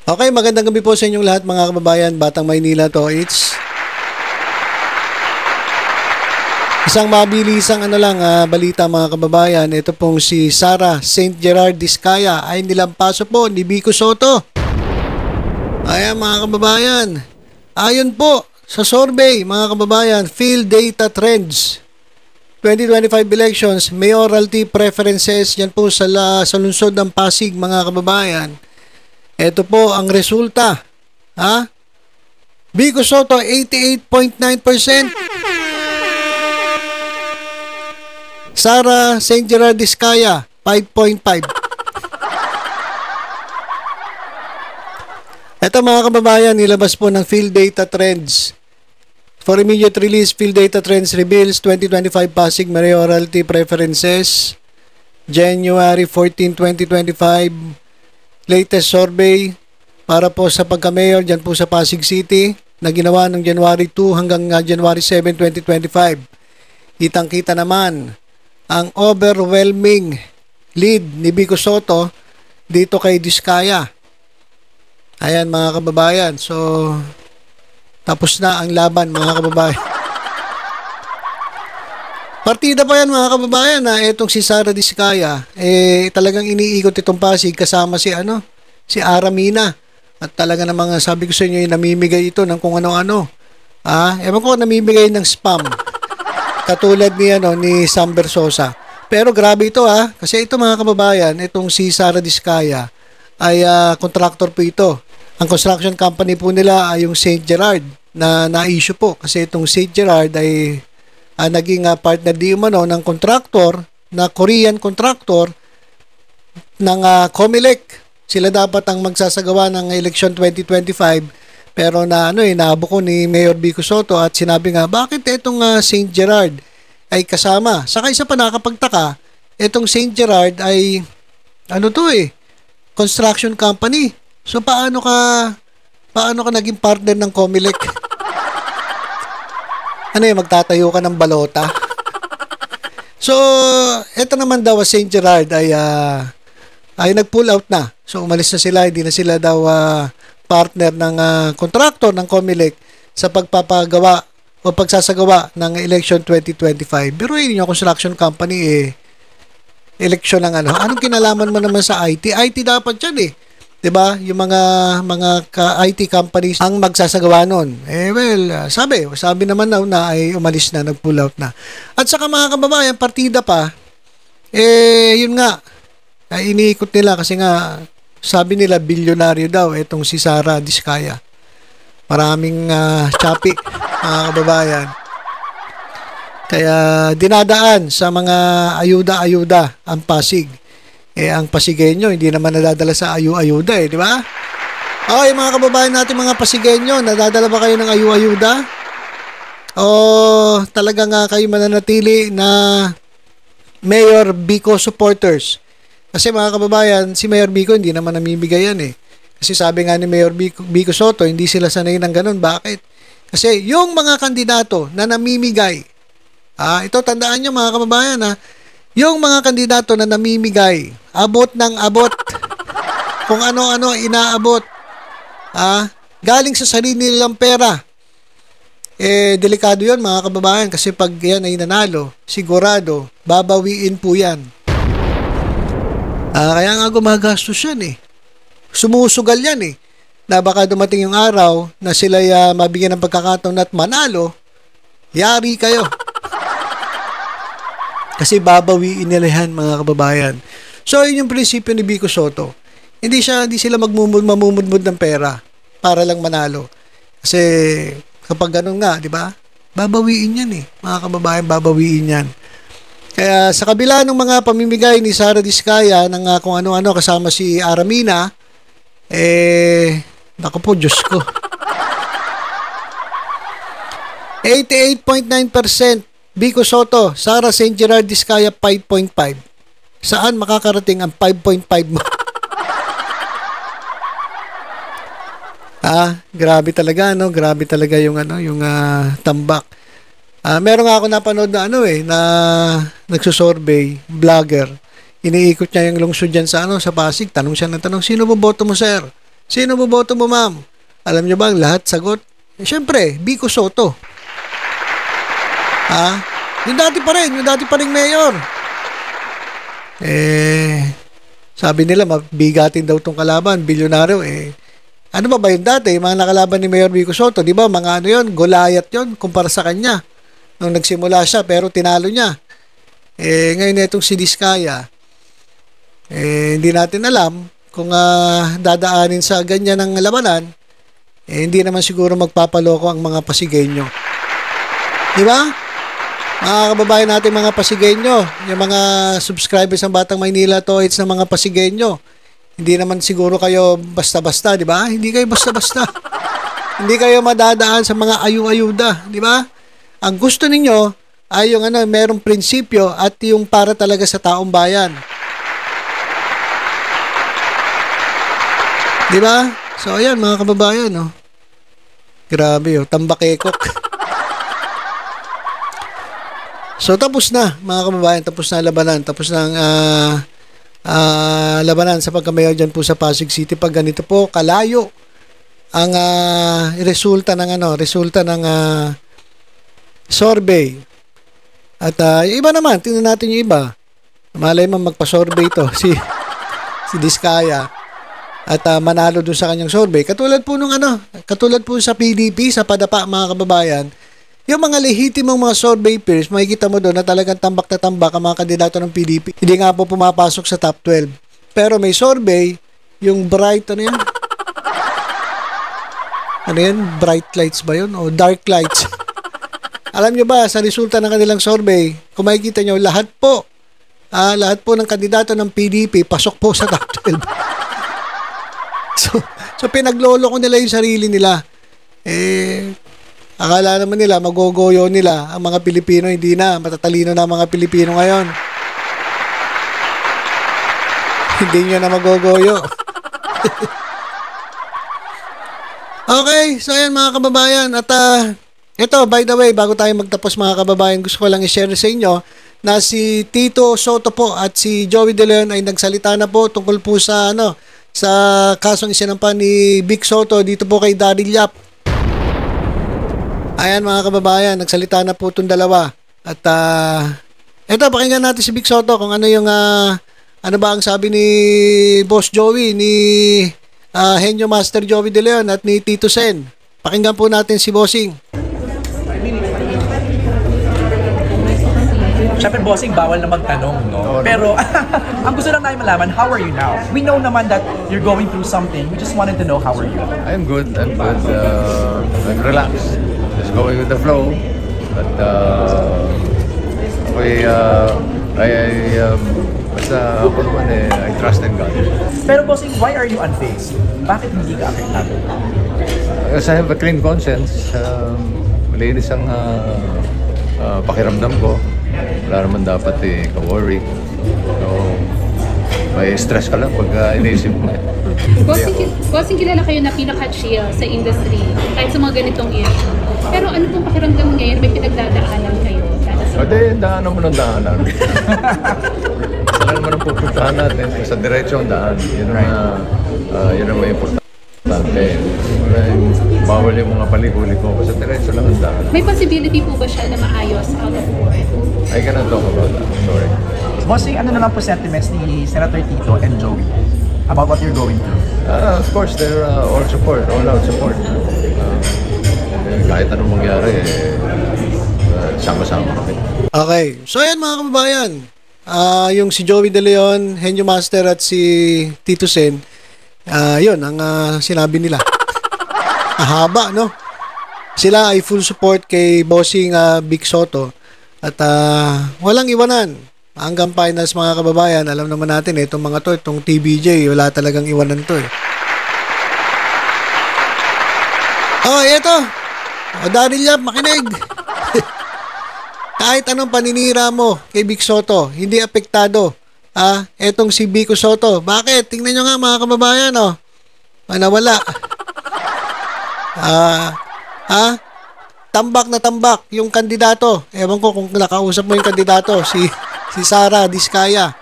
Okay, magandang gabi po sa inyong lahat mga kababayan. Batang Maynila to. It's isang mabilisang balita mga kababayan. Ito pong si Sara St. Gerard Diskaya ay nilampaso po ni Vico Sotto. Ayan mga kababayan. Ayon po sa survey mga kababayan, Field Data Trends 2025 elections, mayoralty preferences, yan po sa lungsod ng Pasig mga kababayan. Ito po ang resulta. Vico Sotto 88.9%. Sara St. Gerard Diskaya 5.5%. Ito mga kababayan, nilabas po ng Field Data Trends. For immediate release, Field Data Trends reveals 2025 Pasig mayoralty preferences. January 14, 2025. Latest survey para po sa pagka-mayor dyan po sa Pasig City na ginawa ng January 2 hanggang January 7, 2025. Kitang-kita naman ang overwhelming lead ni Vico Sotto dito kay Diskaya. Ayan mga kababayan. So, tapos na ang laban mga kababayan. Partida pa yan mga kababayan na itong si Sara Diskaya talagang iniikot itong Pasig kasama si Aramina. At talaga namang sabi ko sa inyo namimigay ito ng kung ano-ano. Ewan ko namimigay ng spam. Katulad ni Sam Bersosa. Pero grabe ito kasi ito mga kababayan, itong si Sara Diskaya ay contractor po ito. Ang construction company po nila ay yung St. Gerard na na-issue po kasi itong St. Gerard ay naging partner di umano ng contractor na Korean contractor ng Comelec. Sila dapat ang magsasagawa ng election 2025 pero nabuko ni Mayor Vico Sotto at sinabi nga bakit itong St. Gerard ay kasama. Saka isa pa nakapagtaka, itong St. Gerard ay construction company. So paano ka naging partner ng Comelec? Magtatayo ka ng balota? So, ito naman daw St. Gerard ay nag-pull out na. So, umalis na sila. Hindi na sila daw partner ng contractor ng Comelec sa pagpapagawa o pagsasagawa ng election 2025. Pero yun yung construction company election ng Anong kinalaman mo naman sa IT? IT dapat yan 'di ba? Yung mga IT companies ang magsasagawa noon. Sabi naman na ay umalis na, nag-pull out na. At saka mga kababayan, partida pa yun nga. Iniikot nila kasi nga sabi nila bilyonaryo daw itong si Sara Diskaya. Maraming choppy mga kababayan. Kaya dinadaan sa mga ayuda-ayuda ang Pasig. Ang Pasigenyo, hindi naman nadadala sa ayuda di ba? Okay, mga kababayan natin, mga Pasigenyo, nadadala ba kayo ng ayuda? O talagang kayo mananatili na Mayor Vico supporters? Kasi mga kababayan, si Mayor Vico hindi naman namimigay yan Kasi sabi nga ni Mayor Vico Sotto, hindi sila sanay ng ganun. Bakit? Kasi yung mga kandidato na namimigay, ito tandaan nyo mga kababayan yung mga kandidato na namimigay, abot ng abot, kung ano-ano inaabot, galing sa sarili nilang pera. Delikado yun mga kababayan kasi pag yan ay nanalo, sigurado, babawiin po yan. Kaya nga gumagastos yan Sumusugal yan na baka dumating yung araw na sila mabigyan ng pagkakataon at manalo, yari kayo. Kasi babawiin nila yan mga kababayan. So yun yung prinsipyo ni Vico Sotto. Hindi sila mamumudmud ng pera para lang manalo. Kasi kapag ganun nga, di ba? Babawiin yan mga kababayan, babawiin yan. Kaya sa kabila ng mga pamimigay ni Sara Diskaya ng kung ano-ano kasama si Aramina, naku po, Diyos ko. 88.9% Vico Sotto, Sara St. Gerard Diskaya 5.5. Saan makakarating ang 5.5 mo? Grabe talaga grabe talaga yung tambak. Meron nga ako napanood na na nagsusurvey, vlogger. Iniikot niya yung lungsod diyan sa sa Pasig. Tanong siya ng tanong, sino boboto mo, sir? Sino boboto mo, ma'am? Alam nyo ba ang lahat sagot? Siyempre, Vico Soto. Yung dati pa rin mayor. Sabi nila, mabigatin daw tong kalaban, bilyonaryo. Ano ba yung dati? Mga nakalaban ni Mayor Vico Soto, di ba? Mga yun, Goliath yun, kumpara sa kanya. Nung nagsimula siya, pero tinalo niya. Ngayon itong si Diskaya, hindi natin alam kung dadaanin sa ganyan ng labanan, hindi naman siguro magpapaloko ang mga Pasigueño. Di ba? Mga kababayan natin, mga Pasigueño, yung mga subscribers ng Batang Maynila Toits ng mga Pasigueño, hindi naman siguro kayo basta-basta, di ba? Hindi kayo basta-basta. Hindi kayo madadaan sa mga ayu-ayuda, di ba? Ang gusto ninyo ay yung merong prinsipyo at yung para talaga sa taong bayan. Di ba? So, ayan, mga kababayan, oh. Grabe, oh. Tambakekok. So, tapos na, mga kababayan. Tapos na labanan. Tapos na ang labanan sa pagkamayaw dyan po sa Pasig City. Pag ganito po, kalayo ang resulta ng survey. At yung iba naman, tingnan natin yung iba. Malay mo magpa-survey to si Diskaya. At manalo doon sa kanyang survey. Katulad po sa PDP, sa Padapa, mga kababayan, yung mga lehitimong mga survey peers, makikita mo doon na talagang tambak na tambak ang mga kandidato ng PDP. Hindi nga po pumapasok sa top 12. Pero may survey, yung bright, ano yan? Bright lights ba yun? O dark lights? Alam nyo ba, sa resulta ng kanilang survey, kung makikita nyo, lahat po ng kandidato ng PDP, pasok po sa top 12. So pinaglolo ko nila yung sarili nila. Akala naman nila, magogoyo nila ang mga Pilipino. Hindi na, matatalino na ang mga Pilipino ngayon. Hindi nyo na magogoyo. Okay, so ayan mga kababayan. At ito, by the way, bago tayo magtapos mga kababayan, gusto ko lang i-share sa inyo na si Tito Soto po at si Joey De Leon ay nagsalita na po tungkol po sa sa kasong isinampa ni Vic Soto dito po kay Daryl Yap. Ayan mga kababayan, nagsalita na po itong dalawa. At eto, pakinggan natin si Vic Soto kung ano yung ano ba ang sabi ni Boss Joey, ni Henyo Master Joey De Leon at ni Tito Sen. Pakinggan po natin si Bossing. Siyempre, bossing, bawal na magtanong, no? Pero, ang gusto lang namin malaman, how are you now? We know naman that you're going through something. We just wanted to know, how are you? I'm good. I'm relaxed. Just going with the flow. But, basta ako naman I trust in God. Pero, bossing, why are you unfazed? Bakit hindi ka apektado? Because I have a clean conscience. Malinis ang pakiramdam ko. Wala naman dapat ka-worry. So, may stress ka lang pag inisip mo. Bossing, kilala kayo na pinaka-chill sa industry kahit sa mga ganitong issue. Pero ano pong pakiramdam ngayon? May pinagdadaanan kayo? Daanan mo ng daanan. Saan naman ang pupuntahan natin? Sa diretsyo ang daan. Yun ang may importante. Bawal yung mga paliko-liko. Sa diretsyo lang ang daan. May possibility po ba siya na maayos out of court? I cannot talk about that. Sorry. Bossing, ano naman po sentiments ni Senator Tito and Joey about what you're going through? Of course, they're all support, all out support. Kahit anong mangyari, sama-sama kami. Okay, so ayan mga kababayan. Yung si Joey De Leon, Henyo Master at si Tito Sen, yun ang sinabi nila. Haba, no? Sila ay full support kay Bossing Vic Soto. At walang iwanan. Hanggang finals mga kababayan, alam naman natin itong mga to, itong TBJ, wala talagang iwanan to eh. Oh, ito. Daryl Yap, makinig. Kahit anong paninira mo kay Vic Soto, hindi apektado. Etong si Vico Soto. Bakit? Tingnan nyo nga mga kababayan, oh. Nawala. Tambak na tambak yung kandidato. Ewan ko kung nakausap mo yung kandidato, si Sara Diskaya.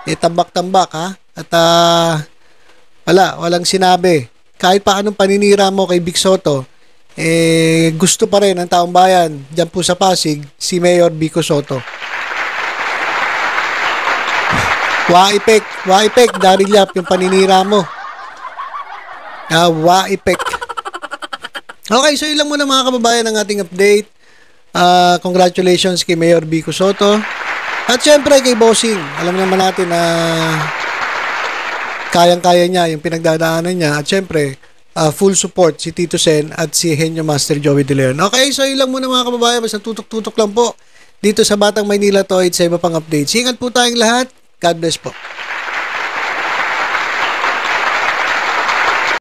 Tambak-tambak, ha? At walang sinabi kahit pa anong paninira mo kay Vic Soto, gusto pa rin ng taong bayan dyan po sa Pasig, si Mayor Vico Soto. Waipek, Daryl Yap, yung paninira mo. Waipek. Okay, so ilang muna mga kababayan ang ating update. Congratulations kay Mayor Vico Soto. At syempre kay Bossing. Alam naman natin na kayang-kaya niya yung pinagdadaanan niya. At syempre, full support si Tito Sen at si Henyo Master Joey De Leon. Okay, so ilang muna mga kababayan. Basta tutok-tutok lang po dito sa Batang Maynila to sa iba pang updates. Ingat po tayong lahat. God bless po.